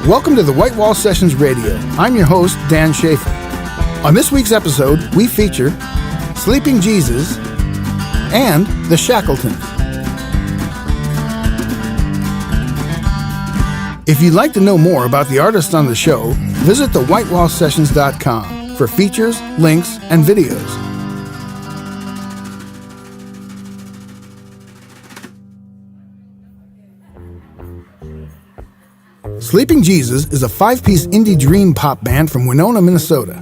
Welcome to the White Wall Sessions Radio. I'm your host, Dan Schaefer. On this week's episode, we feature Sleeping Jesus and the Shackletons. If you'd like to know more about the artists on the show, visit thewhitewallsessions.com for features, links, and videos. Sleeping Jesus is a five-piece indie dream pop band from Winona, Minnesota.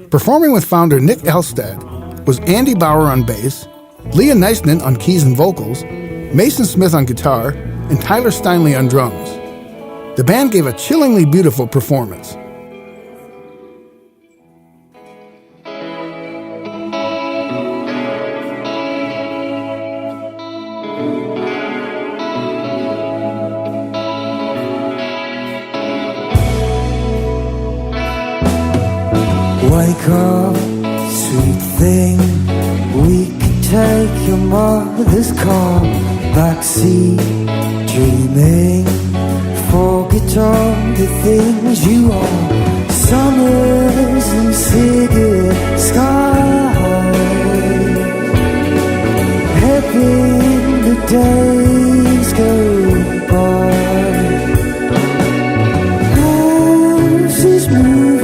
Performing with founder Nick Elstad was Andy Bauer on bass, Leah Neisman on keys and vocals, Mason Smith on guitar, and Tyler Steinley on drums. The band gave a chillingly beautiful performance. Wake up, sweet thing. We can take your mother's car. Backseat, dreaming. Forget all the things you are. Summers and city skies. Helping the days go by. Houses moving.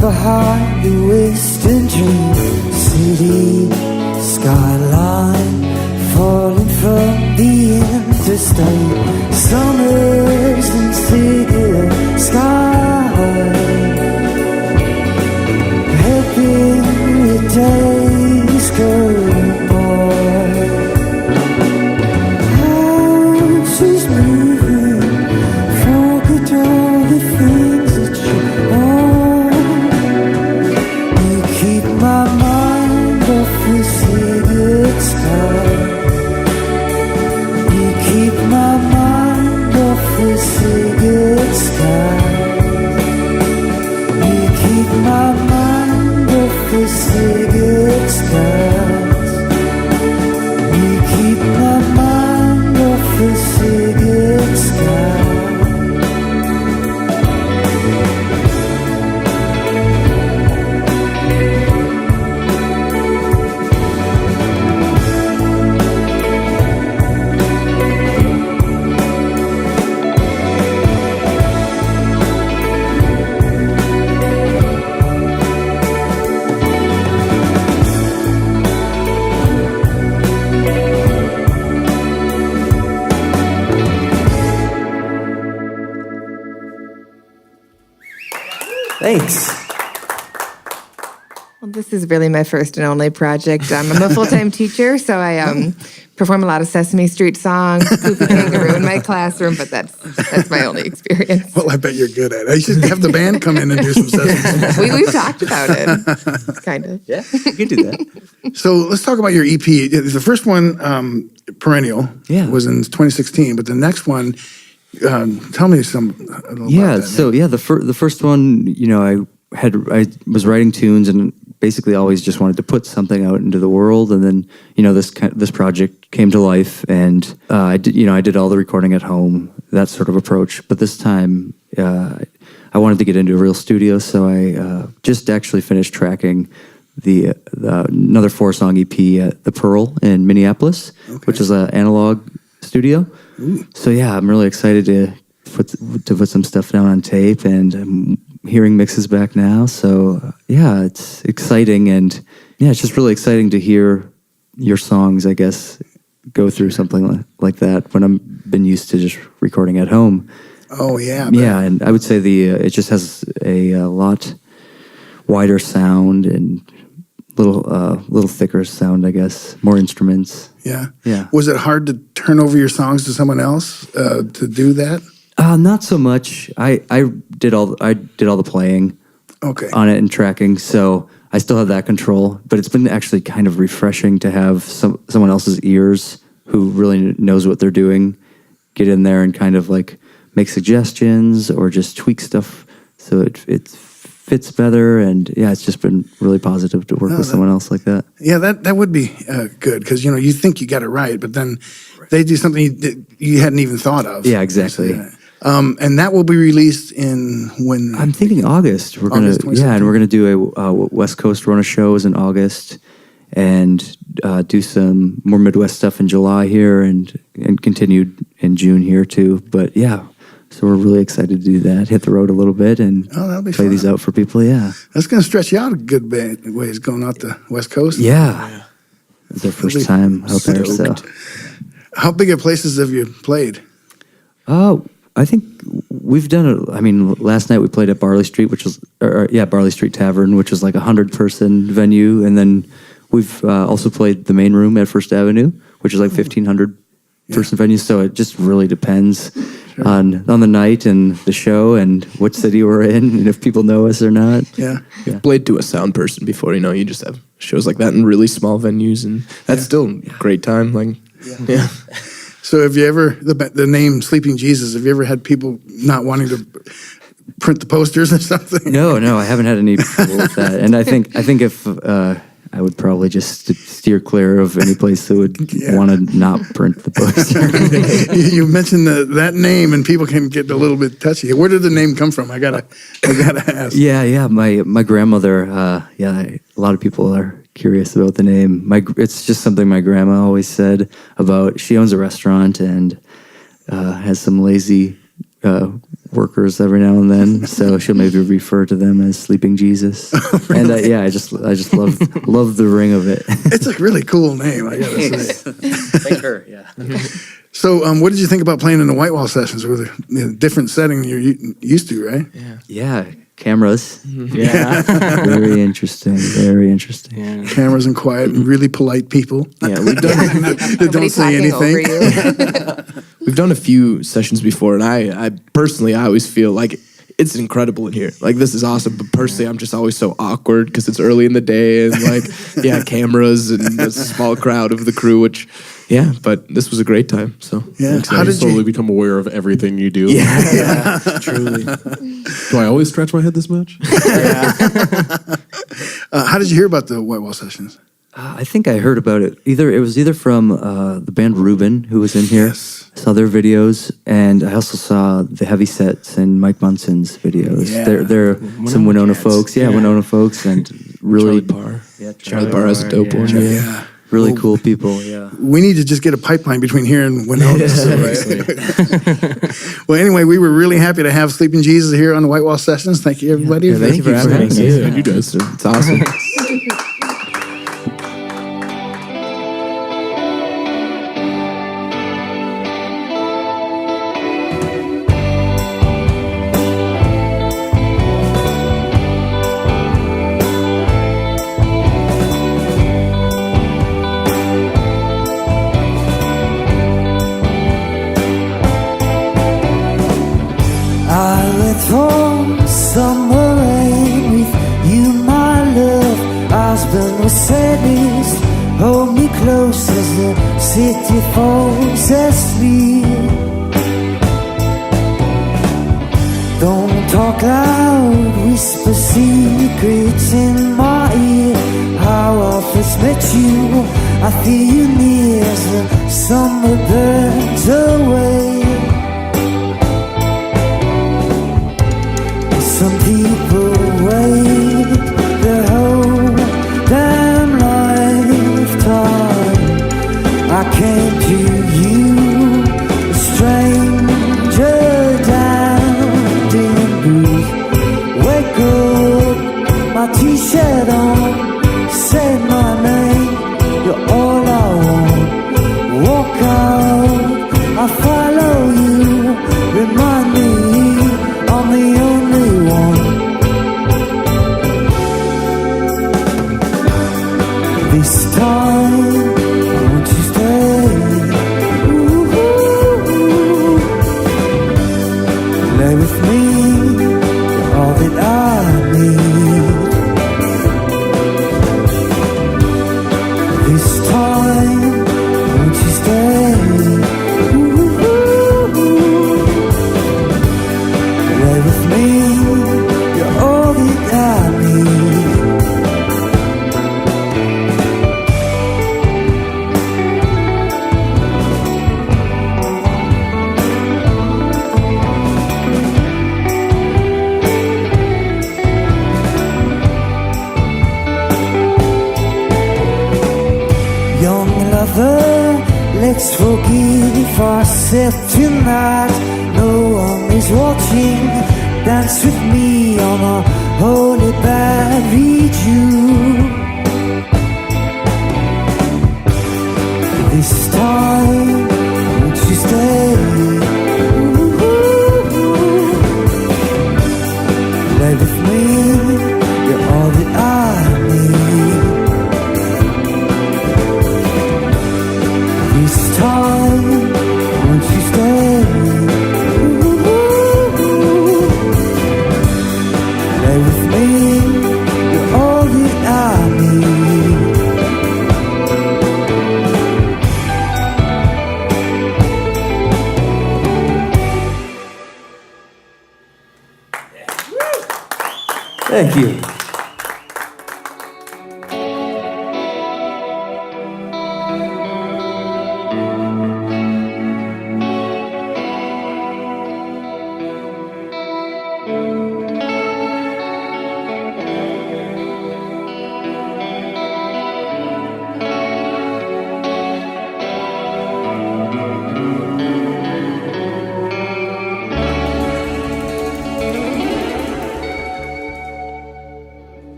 Behind the western dream, city skyline falling from the interstate. Summers and city skies, helping the days go by. Houses moving, forget all the things that you are. My mind off the city sky. You keep my mind off the city sky. You keep my mind off the city skies. You keep my mind off the city sky. Thanks. Well, this is really my first and only project. I'm a full-time teacher, so I perform a lot of Sesame Street songs, Poopy Kangaroo in my classroom, but that's my only experience. Well, I bet you're good at it. I should have the band come in and do some Sesame. We've talked about it, kind of. Yeah, you can do that. So let's talk about your EP. The first one, Perennial, was in 2016, but the next one, tell me some. Yeah, so the first one, I was writing tunes and basically always just wanted to put something out into the world, and then this project came to life, and I did all the recording at home, that sort of approach. But this time, I wanted to get into a real studio, so I just actually finished tracking the another 4-song EP at the Pearl in Minneapolis, which is an analog studio. Ooh. So yeah, I'm really excited to put some stuff down on tape, and I'm hearing mixes back now. So yeah, it's exciting, and yeah, it's just really exciting to hear your songs, I guess, go through something like that when I'm been used to just recording at home. Oh yeah. Yeah, and I would say it just has a lot wider sound and little thicker sound, I guess. More instruments. Yeah. Yeah. Was it hard to turn over your songs to someone else to do that? Not so much. I did all the playing Okay. on it and tracking, so I still have that control. But it's been actually kind of refreshing to have someone else's ears who really knows what they're doing get in there and kind of like make suggestions or just tweak stuff so it fits better. And yeah, it's just been really positive to work with someone else like that. Yeah, that would be good because you think you got it right, but then they do something you hadn't even thought of. Yeah, exactly. And that will be released in when? I'm thinking August. We're August gonna do a West Coast run of shows in August, and do some more Midwest stuff in July here, and continued in June here too. But yeah, so we're really excited to do that. Hit the road a little bit and that'll be play fun. these out for people. Yeah, That's going to stretch you out a good ways going out the West Coast. yeah. It's our first time out there. So, How big of places have you played? I think we've done it. I mean, last night we played at Barley Street, Barley Street Tavern, which is like a 100-person venue, and then we've also played the main room at First Avenue, which is like 1,500-person venue. So it just really depends on the night and the show and what city we're in, and if people know us or not. Yeah. Played to a sound person before, you just have shows like that in really small venues, and that's still a great time. Like, yeah. So have you ever, the name Sleeping Jesus, have you ever had people not wanting to print the posters or something? No, I haven't had any trouble with that. And I think if I would probably just steer clear of any place that would want to not print the poster. You mentioned that name, and people can get a little bit touchy. Where did the name come from? I gotta ask. Yeah. My grandmother. A lot of people are curious about the name. It's just something my grandma always said about. She owns a restaurant and has some lazy workers every now and then, so she'll maybe refer to them as Sleeping Jesus. And I just love the ring of it. It's a really cool name, I gotta say. Thank her. Yeah. So, what did you think about playing in the Whitewall sessions with a different setting you're used to, right? Yeah. Cameras. Yeah. Very interesting. Very interesting. Yeah. Cameras and quiet and really polite people. Yeah, we've done that don't Nobody say talking anything. over you. we've done a few sessions before, and I personally always feel like it's incredible in here. Like, this is awesome, but personally, I'm just always so awkward because it's early in the day and cameras and a small crowd of the crew, but this was a great time. So Yeah. How did you slowly become aware of everything you do? yeah, truly. Do I always scratch my head this much? How did you hear about the Whitewall sessions? I think I heard about it. It was either from the band Reuben, who was in here. Yes. I saw their videos, and I also saw the Heavy Sets and Mike Munson's videos. Yeah. They're some Winona folks. Yeah, Winona folks, and really Charlie Parr. Yeah, Charlie Parr has a dope one. Yeah. really cool people. Yeah. We need to just get a pipeline between here and Winona. Well, anyway, we were really happy to have Sleeping Jesus here on the Whitewall Sessions. Thank you, everybody. Thank you for having us. Yeah, you guys. It's awesome. I went home summer rain with you, my love. Husband was sadness. Hold me close as the city falls asleep. Don't talk loud, whisper secrets in my ear. How I first met you, I feel you near as the summer burns away. Some people wait their whole damn lifetime. I came to you, a stranger down in booth. Wake up, my t-shirt on, say my name, you're all I want. Let's forgive ourselves tonight. No one is watching. Dance with me on a holy berry dew. This time, won't you stay? Lay with me, you're all that I need. This time, won't you stay? Lay with me, you're all that I need. Thank you.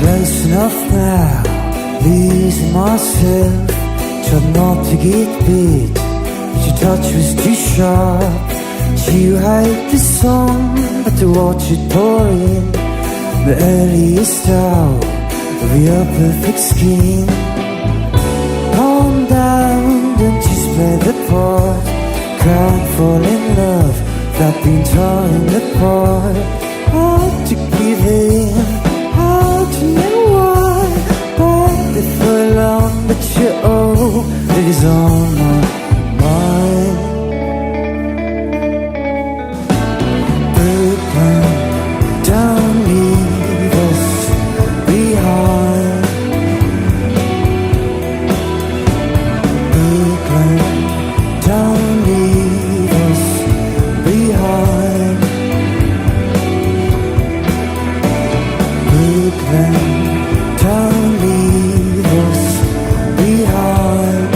Close enough now, losing myself. Tried not to get bit, but your touch was too sharp. You hate the song, but to watch it pour in the earliest hour of your perfect skin. Calm down, don't just play the part. Can't fall in love without being torn apart. Hard to give in, hard to know why. Back there for long, but you're all that is on my mind. Brooklyn, don't leave us behind. Brooklyn, don't leave us behind. Brooklyn, don't leave us behind.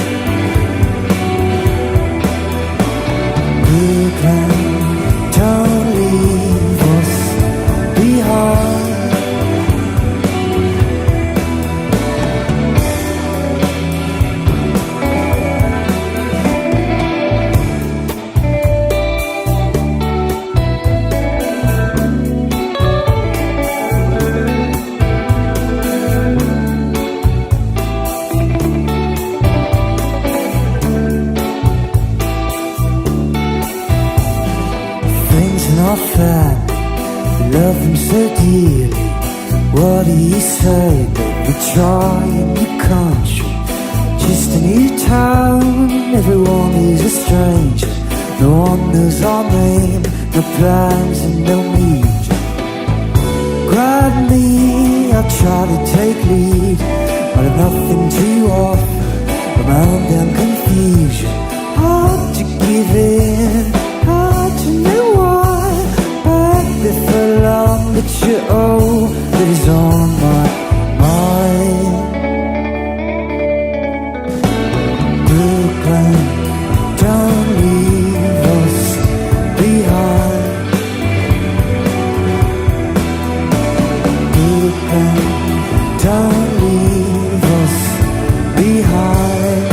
Brooklyn, don't leave us behind. Friends and our family, we love them so dearly. What do you say, babe? We try a new country, just a new town. Everyone is a stranger, no one knows our name, no plans and no meaning. Grab me, I'll try to take lead, but I've nothing to offer, around them confusion. Hard to give in, hard to know why. Back there for long, but you're all that is on my mind. Brooklyn, don't leave us behind. Brooklyn, don't leave us behind.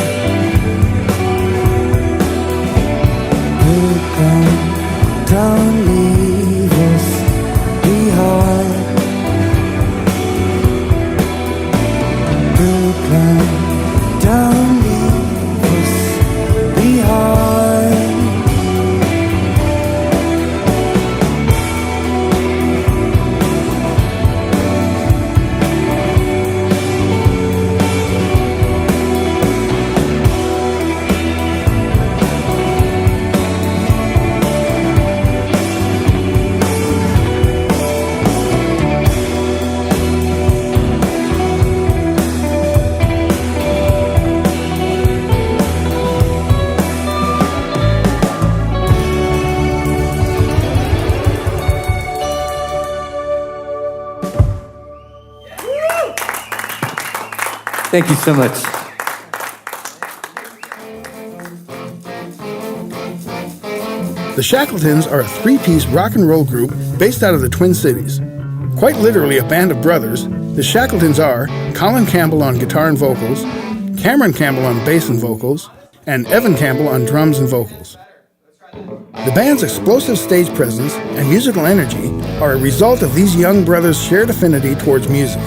Thank you so much. The Shackletons are a three-piece rock and roll group based out of the Twin Cities. Quite literally a band of brothers, the Shackletons are Colin Campbell on guitar and vocals, Cameron Campbell on bass and vocals, and Evan Campbell on drums and vocals. The band's explosive stage presence and musical energy are a result of these young brothers' shared affinity towards music.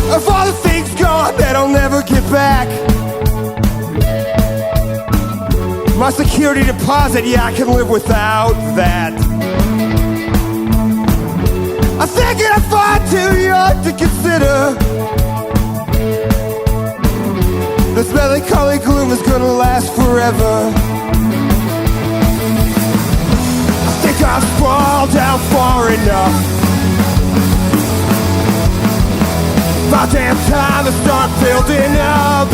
Of all the things gone that I'll never get back, my security deposit, yeah, I can live without that. I think I'm far too young to consider this melancholy gloom is gonna last forever. I think I've sprawled down far enough. About damn time to start building up.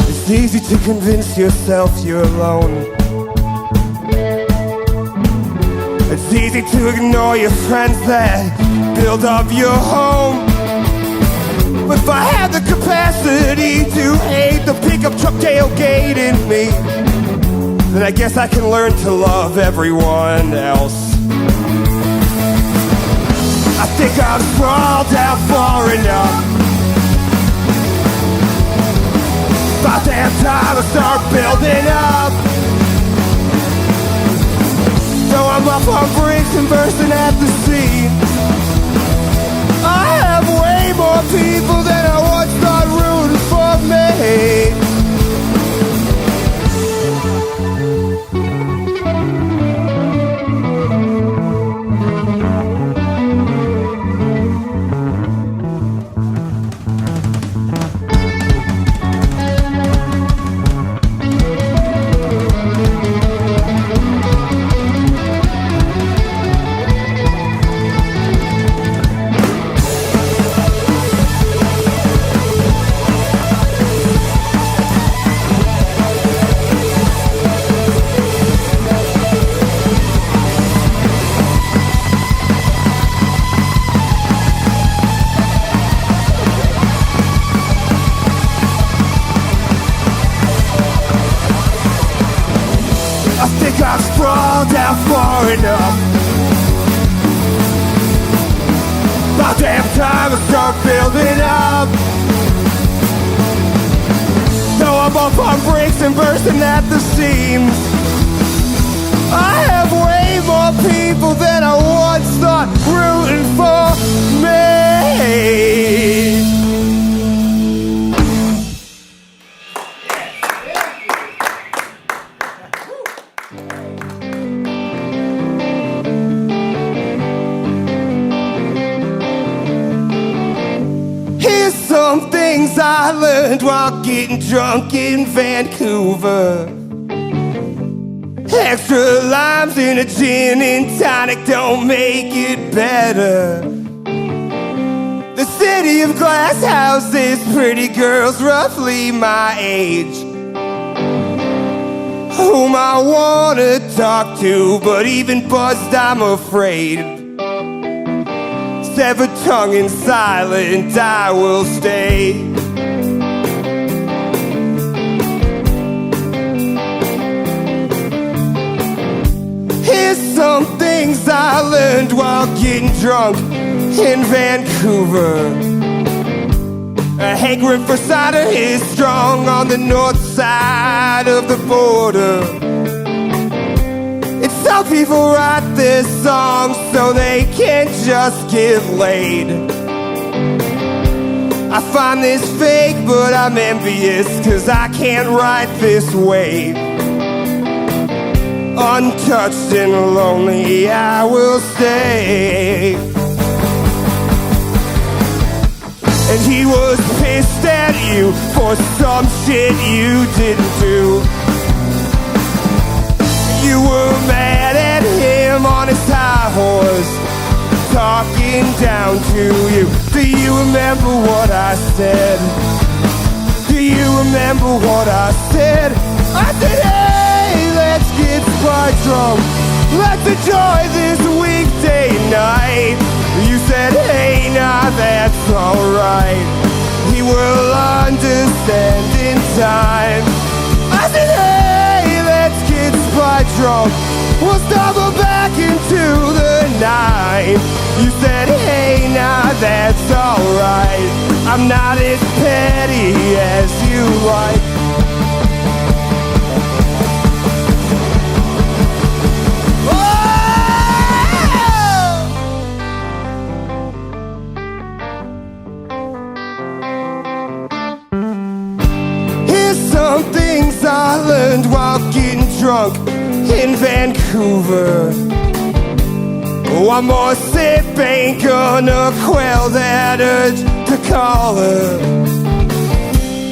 It's easy to convince yourself you're alone. It's easy to ignore your friends that build up your home. If I had the capacity to hate the pickup truck tailgating me, then I guess I can learn to love everyone else. I think I've crawled out far enough. About damn time to start building up. Though I'm up on bricks and bursting at the seams, I have way more people than I once thought rooting for me. I think I've sprawled out far enough. About damn time to start building up. Though I'm up on bricks and bursting at the seams, I have way more people than I once thought rooting for me. Some things I learned while getting drunk in Vancouver. Extra limes in a gin and tonic don't make it better. The city of glass houses, pretty girls roughly my age, whom I wanna talk to, but even buzzed I'm afraid. Severed tongue and silent, I will stay. Here's some things I learned while getting drunk in Vancouver. A hankering for cider is strong on the north side of the border. It's Some people write this song so they can't just get laid. I find this fake, but I'm envious, 'cause I can't write this way. Untouched and lonely, I will stay. And he was pissed at you for some shit you didn't do. You were mad at him on his high horse, talking down to you. Do you remember what I said? Do you remember what I said? I said, hey, let's get spot drunk. Let's enjoy this weekday night. You said, hey, nah, that's alright. He will understand in time. I said, hey, let's get spot drunk. We'll stumble back into the night. You said, hey, nah, that's alright. I'm not as petty as you like. Here's some things I learned while getting drunk in Vancouver. One more sip ain't gonna quell that urge to call her.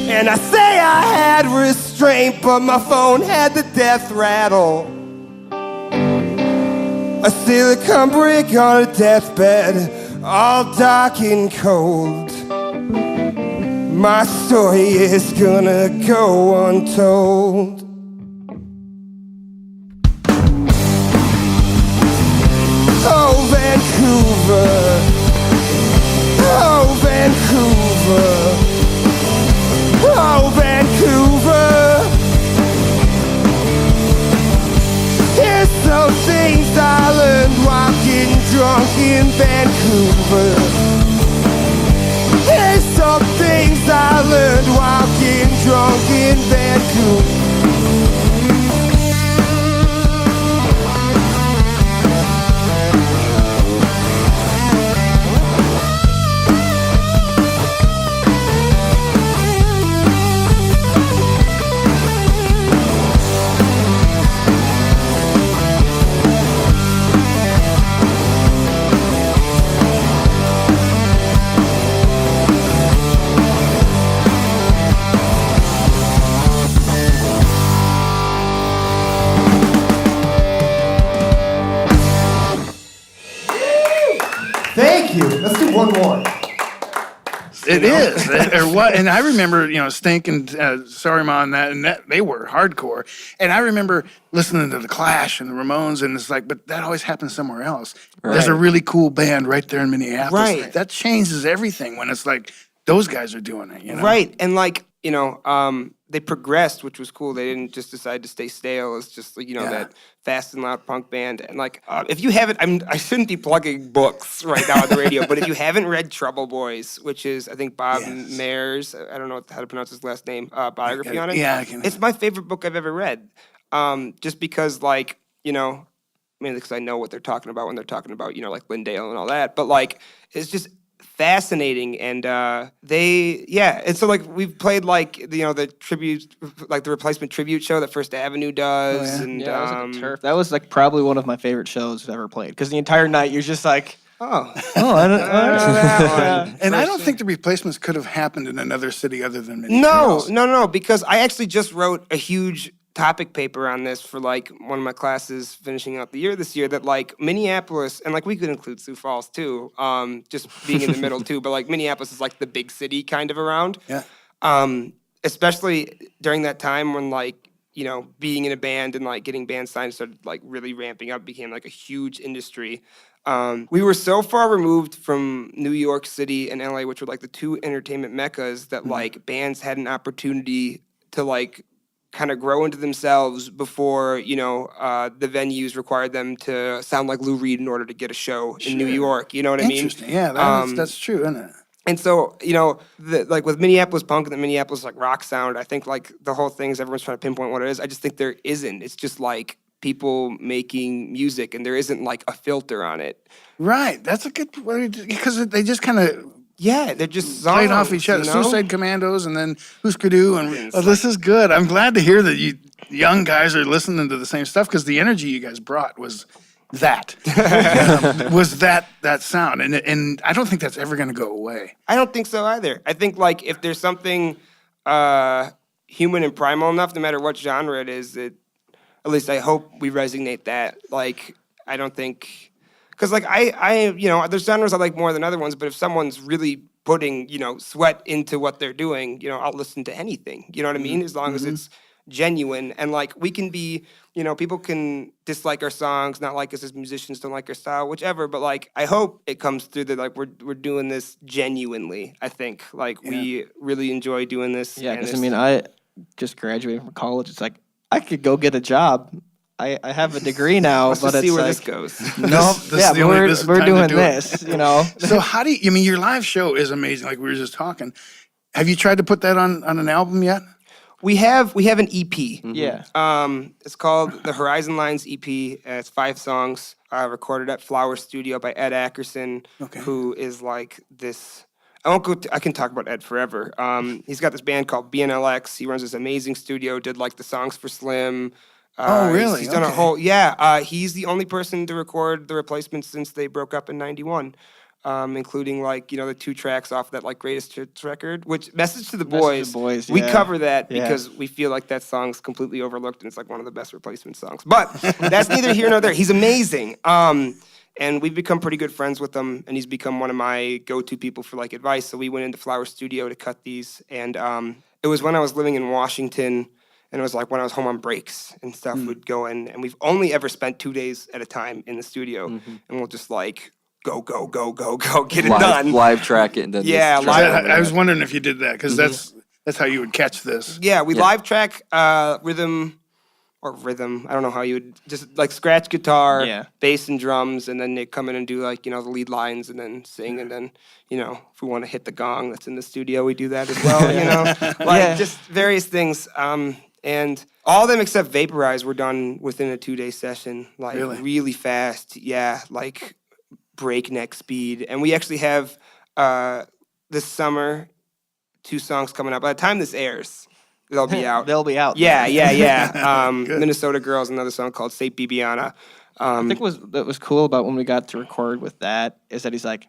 And I say I had restraint, but my phone had the death rattle. A silicone brick on a deathbed, all dark and cold. My story is gonna go untold. Oh, Vancouver. Oh, Vancouver. Oh, Vancouver. Here's some things I learned while getting drunk in Vancouver. Here's some things I learned while getting drunk in Vancouver. Thank you. Let's do one more. It is, or what? And I remember, Stink and Sorry Ma and that they were hardcore. And I remember listening to the Clash and the Ramones, and it's like, but that always happens somewhere else. Right. There's a really cool band right there in Minneapolis. Right. That changes everything when it's like those guys are doing it. Right, and they progressed, which was cool. They didn't just decide to stay stale. It's just that fast and loud punk band. And if you haven't, I shouldn't be plugging books right now on the radio, but if you haven't read Trouble Boys, which is I think Bob Mayer's, I don't know how to pronounce his last name, biography on it. Yeah, it's my favorite book I've ever read. Just because because I know what they're talking about when they're talking about like Lindale and all that. But it's just fascinating, and and so we've played the tribute, the replacement tribute show that First Avenue does. And that was Turf. That was probably one of my favorite shows I've ever played, because the entire night you're just like, I don't know that one. And I don't think the replacements could have happened in another city other than Minneapolis. No, because I actually just wrote a huge topic paper on this for one of my classes finishing out the year this year, that Minneapolis, and we could include Sioux Falls too, just being in the middle too, but Minneapolis is the big city kind of around. Yeah. Especially during that time when being in a band and getting band signed started really ramping up, became a huge industry. We were so far removed from New York City and LA, which were the two entertainment meccas, that bands had an opportunity to kind of grow into themselves before, the venues required them to sound like Lou Reed in order to get a show in New York. You know what I mean? Interesting. Yeah, that's true, isn't it? And so, with Minneapolis punk and the Minneapolis rock sound, I think the whole thing is everyone's trying to pinpoint what it is. I just think there isn't. It's just people making music, and there isn't like a filter on it. Right. That's a good way because they just kind of Yeah, they're just songs, played off each other. you know? Suicide Commandos and then Husker Du. And this is good. I'm glad to hear that you young guys are listening to the same stuff because the energy you guys brought was that. Was that sound. And I don't think that's ever going to go away. I don't think so either. I think like if there's something human and primal enough, no matter what genre it is, at least I hope we resonate that. Like, I don't think, because like I there's genres I like more than other ones, but if someone's really putting, sweat into what they're doing, I'll listen to anything. You know what I mean? As long as it's genuine. And like we can be, people can dislike our songs, not like us as musicians, don't like our style, whichever. But like I hope it comes through that like we're doing this genuinely. I think like we really enjoy doing this. Yeah, and because I just graduated from college. It's like I could go get a job. I have a degree now, Let's but just it's see where like, this goes. No, This is the only- this is we're time to doing do it. this, So how do you, your live show is amazing, like we were just talking. Have you tried to put that on an album yet? We have an EP. Yeah. It's called the Horizon Lines EP. It's 5 songs recorded at Flower Studio by Ed Ackerson, who is like this. I won't go. I can talk about Ed forever. He's got this band called BNLX. He runs this amazing studio. Did like the songs for Slim. Oh, really? He's done a whole. Yeah. He's the only person to record the Replacements since they broke up in '91. Including like the 2 tracks off that like Greatest Hits record, which Message to the Boys. We yeah. cover that Yeah. because we feel like that song's completely overlooked and it's like one of the best Replacement songs. But that's neither here nor there. He's amazing. And we've become pretty good friends with him, and he's become one of my go-to people for like advice. So we went into Flower Studio to cut these, and it was when I was living in Washington. And it was like when I was home on breaks and stuff, we'd go in, and we've only ever spent 2 days at a time in the studio, and we'll just like go, get it done. Live track it and then Yeah, just live- I was wondering if you did that because that's how you would catch this. Yeah, we live track rhythm. I don't know how you would just like scratch guitar, bass and drums, and then they come in and do like the lead lines and then sing, and then if we want to hit the gong that's in the studio, we do that as well. Just various things. And all of them except Vaporize were done within a 2-day session, like really fast. Yeah, like breakneck speed. And we actually have this summer 2 songs coming up. By the time this airs, they'll be out. They'll be out. Yeah. Minnesota Girls, another song called Saint Bibiana. I think what was cool about when we got to record with that is that he's like,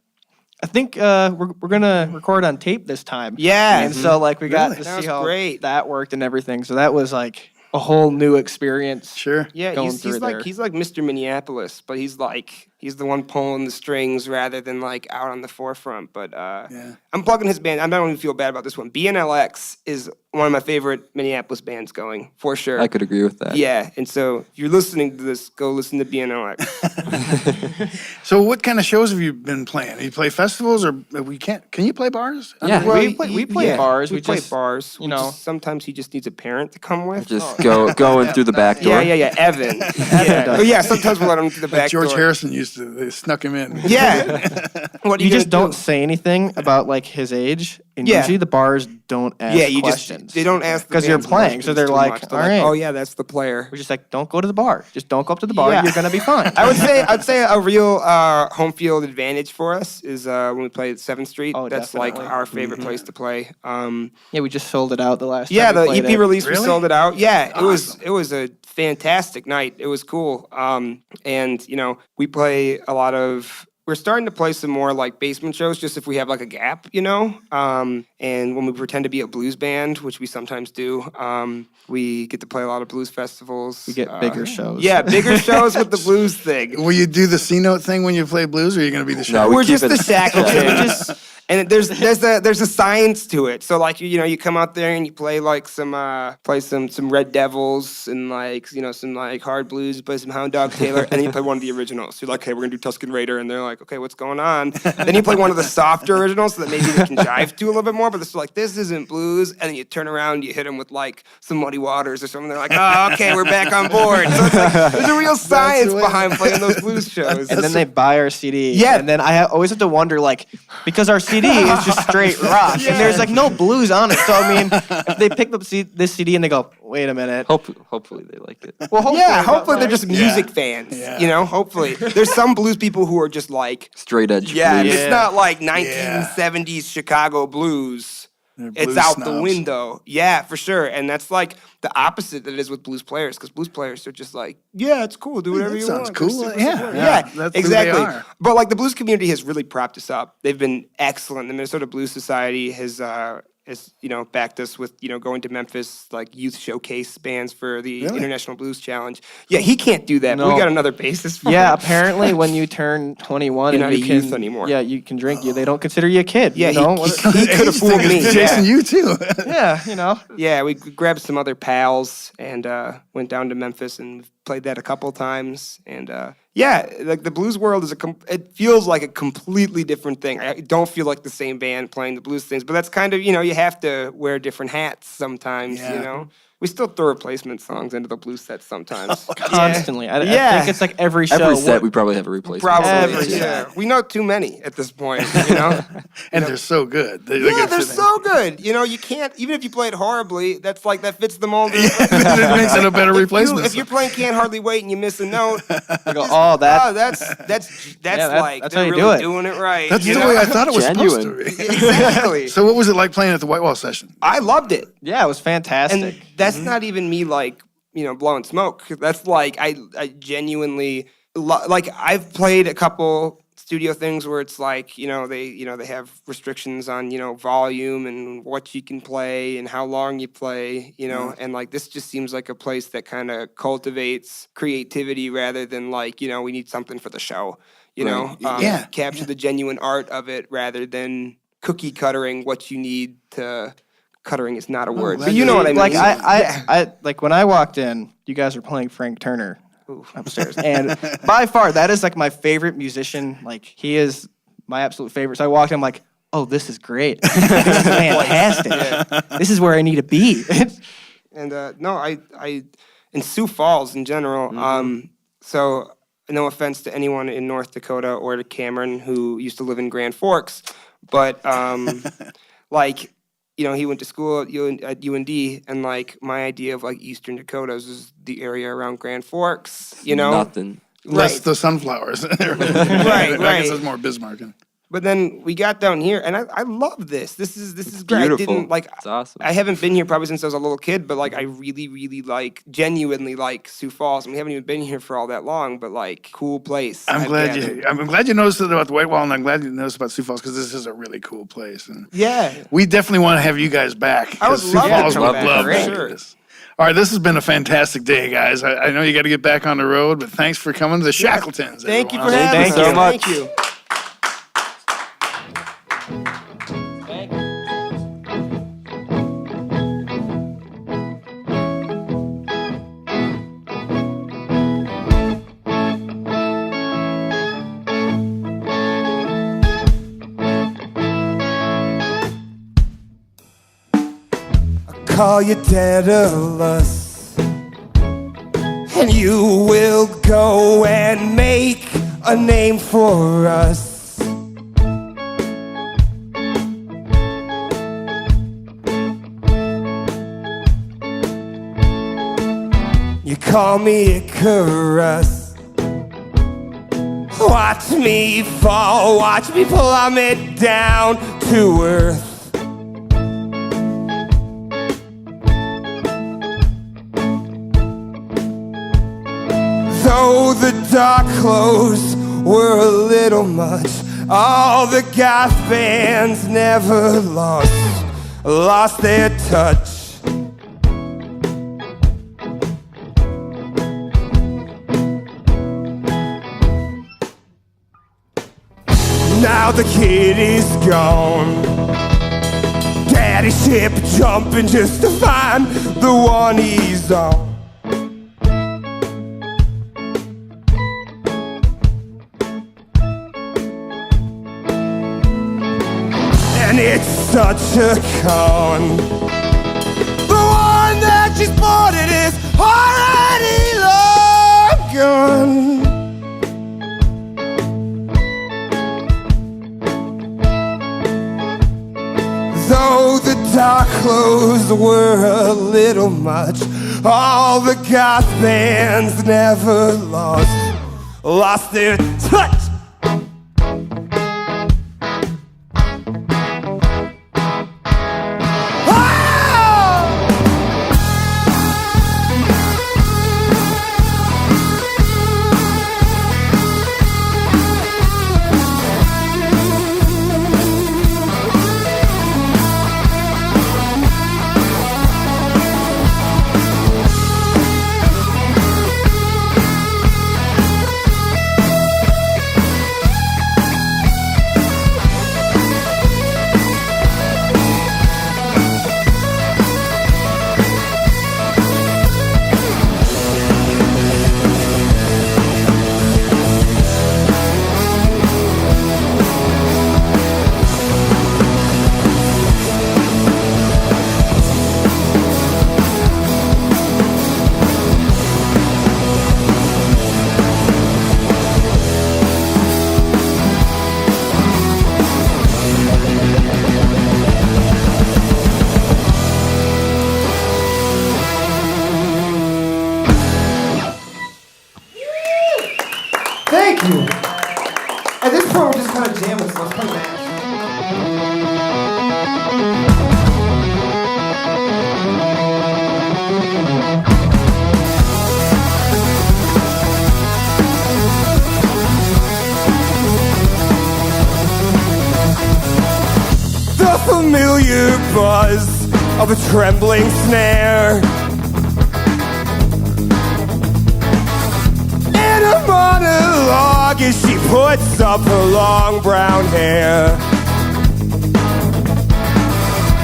I think we're gonna record on tape this time. Yeah. And so like we got to That was see how great. that worked and everything. So that was like a whole new experience. Sure. Yeah, going he's through there. like Mr. Minneapolis, but he's the one pulling the strings rather than like out on the forefront. But I'm plugging his band. I don't even feel bad about this one. BNLX is one of my favorite Minneapolis bands going, for sure. I could agree with that. Yeah, and so if you're listening to this, go listen to BNLX. So what kind of shows have you been playing? You play festivals or can you play bars? Yeah. we play bars. We play just, bars. Sometimes he just needs a parent to come with. Just going through the back door. Yeah. Evan. Sometimes we'll let him through the back George door. Harrison they snuck him in. Yeah. What You just gonna don't say anything about like his age, and Yeah. usually the bars don't ask you questions. they don't ask the because you're bands playing, so questions they're too like, much. all They're right. oh yeah, that's the player. We're just like, don't go to the bar. Just don't go up to the bar. Yeah. You're gonna be fine. I'd say a real home field advantage for us is when we play at 7th Street. Oh, That's definitely. like our favorite place to play. Yeah, we just sold it out the last. Yeah, time we the played EP it. release we Really? sold it out. Yeah, it was a fantastic night. It was cool. And we play a lot of. We're starting to play some more like basement shows, just if we have like a gap, And when we pretend to be a blues band, which we sometimes do, we get to play a lot of blues festivals. We get bigger shows. Yeah, bigger shows with the blues thing. Will you do the C-note thing when you play blues, or are you going to be the show? No, We're keep just it- the Shackletons. And there's a science to it. So like you come out there and you play like some Red Devils and like some like hard blues, you play some Hound Dog Taylor, and then you play one of the originals. So you're like, hey, we're gonna do Tuscan Raider, and they're like, okay, what's going on? Then you play one of the softer originals so that maybe they can jive to a little bit more. But it's like this isn't blues, and then you turn around and you hit them with like some Muddy Waters or something. They're like, oh, okay, we're back on board. So it's like there's a real science behind playing those blues shows. And then they buy our CD. Yeah. And then I always have to wonder, like, because our CD CD is just straight rock, and there's like no blues on it. So I mean, if they pick up this CD and they go, "Wait a minute," Hopefully they like it. well, hopefully they're just music fans. Yeah. You know, hopefully there's some blues people who are just like, Straight edge. yeah, blues. it's not like 1970s Chicago blues. They're It's blues out the snobs. window. Yeah, for sure. And that's like the opposite that it is with blues players, because blues players are just like, yeah, it's cool. Do whatever that you sounds want. cool. Super Yeah, support. yeah, that's who they exactly. are. But like the blues community has really propped us up. They've been excellent. The Minnesota Blues Society has backed us with, going to Memphis, like youth showcase bands for the International Blues Challenge. Yeah, he can't do that, but we No. got another bassist for Yeah, him. apparently when you turn 21 You're and not you a can, youth anymore. Yeah, you can drink. They don't consider you a kid. Yeah, you know? he could have fooled me. Jason, you too. yeah, you know. Yeah, we grabbed some other pals and went down to Memphis and played that a couple times. And like the blues world is it feels like a completely different thing. I don't feel like the same band playing the blues things, but that's kind of, you have to wear different hats sometimes, We still throw replacement songs into the blues set sometimes. Constantly. I Yeah. think it's like every show. Every set we probably have a replacement. Probably, Yeah. yeah. We know too many at this point, And they're so good. They're so good. You can't, even if you play it horribly, that fits the mold. It makes it a better replacement. If you're playing Can't Hardly Wait and you miss a note, You go, oh, that. that's that's like how they're you do really it. doing it right. That's you the know? way I thought it was supposed to Genuine. be. Exactly. So what was it like playing at the Whitewall session? I loved it. Yeah, it was fantastic. And that's not even me like, blowing smoke. That's like I genuinely like I've played a couple studio things where it's like, they have restrictions on, volume and what you can play and how long you play, and like this just seems like a place that kind of cultivates creativity rather than like, we need something for the show, capture the genuine art of it rather than cookie cuttering what you need to. Cuttering is not a word, but you know what I mean. Like I like when I walked in, you guys were playing Frank Turner upstairs, and by far that is like my favorite musician. Like he is my absolute favorite. So I walked in, I'm like, oh, this is great. This is fantastic. This is where I need to be. And I in Sioux Falls in general. So no offense to anyone in North Dakota or to Cameron who used to live in Grand Forks, but like. He went to school at UND, and like my idea of like Eastern Dakotas is the area around Grand Forks. Nothing. Less the sunflowers. Right. I guess it's more Bismarck. But then we got down here, and I love this. This is great. Beautiful. I didn't like. It's awesome. I haven't been here probably since I was a little kid, but like I really, really genuinely like Sioux Falls. And we haven't even been here for all that long, but like cool place. I'm glad you noticed it about the Whitewall, and I'm glad you noticed about Sioux Falls because this is a really cool place. And Yeah. we definitely want to have you guys back. I would 'cause love Sioux to Falls come would back. love For to do sure. this. All right, this has been a fantastic day, guys. I know you got to get back on the road, but thanks for coming to the Shackletons. Thank you for everyone. having Thank you us. so much. Thank you. Call you Daedalus, and you will go and make a name for us. You call me Icarus. Watch me fall, watch me plummet down to earth. Though the dark clothes were a little much, all the goth bands never lost their touch. Now the kid is gone, Daddy's ship jumping just to find the one he's on. And it's such a con. The one that she spotted is already long gone. Though the dark clothes were a little much, all the goth bands never lost their touch. Thank you. At this point, we're just kind of jamming, so let's play Mash. The familiar buzz of a trembling snare, and a monologue as she puts up her long brown hair.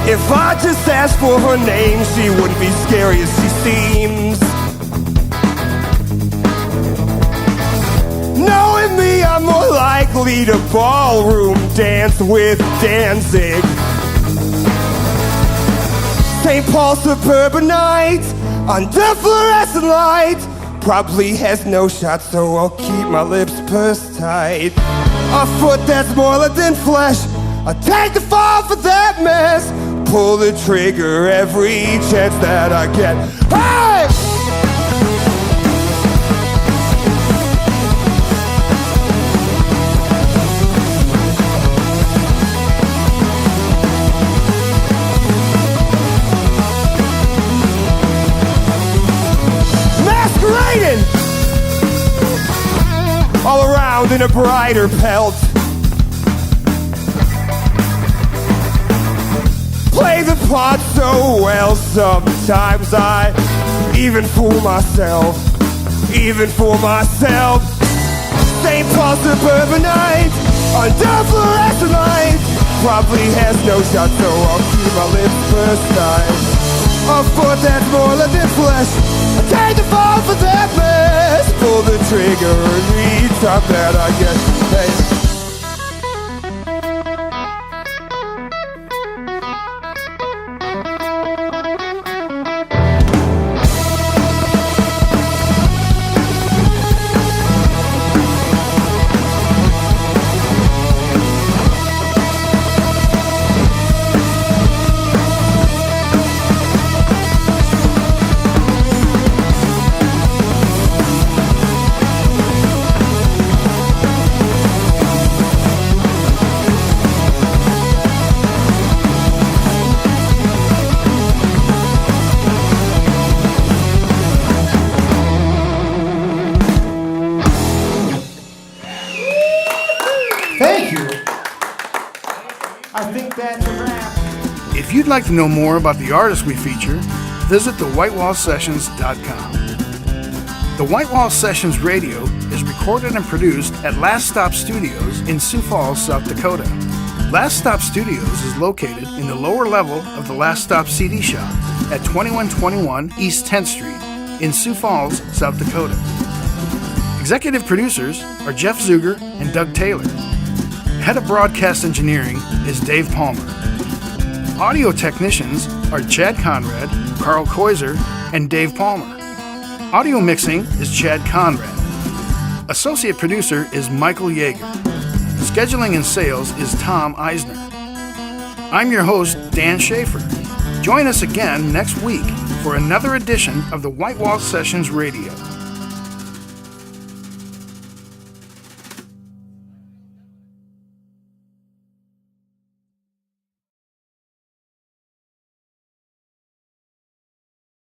If I just asked for her name, she wouldn't be scary as she seems. Knowing me, I'm more likely to ballroom dance with Danzig. St. Paul suburbanite under fluorescent light probably has no shot, so I'll keep my lips pursed tight. A foot that's smaller than flesh, I'll take the fall for that mess. Pull the trigger every chance that I get. Hey! Masquerading all around in a brighter pelt. Play the part so well, sometimes I even fool myself, even fool myself. St. Paul suburbanite under fluorescent light probably has no shot, so I'll keep my lips pursed tight. A foot that's more than flesh, I take the fall for that mess. Pull the trigger every time that I get paid. Thank you. I think that's a wrap. If you'd like to know more about the artists we feature, visit thewhitewallsessions.com. The White Wall Sessions Radio is recorded and produced at Last Stop Studios in Sioux Falls, South Dakota. Last Stop Studios is located in the lower level of the Last Stop CD shop at 2121 East 10th Street in Sioux Falls, South Dakota. Executive producers are Jeff Zuger and Doug Taylor. Head of Broadcast Engineering is Dave Palmer. Audio technicians are Chad Conrad, Carl Koiser, and Dave Palmer. Audio mixing is Chad Conrad. Associate producer is Michael Yeager. Scheduling and sales is Tom Eisner. I'm your host, Dan Schaefer. Join us again next week for another edition of the White Wall Sessions Radio.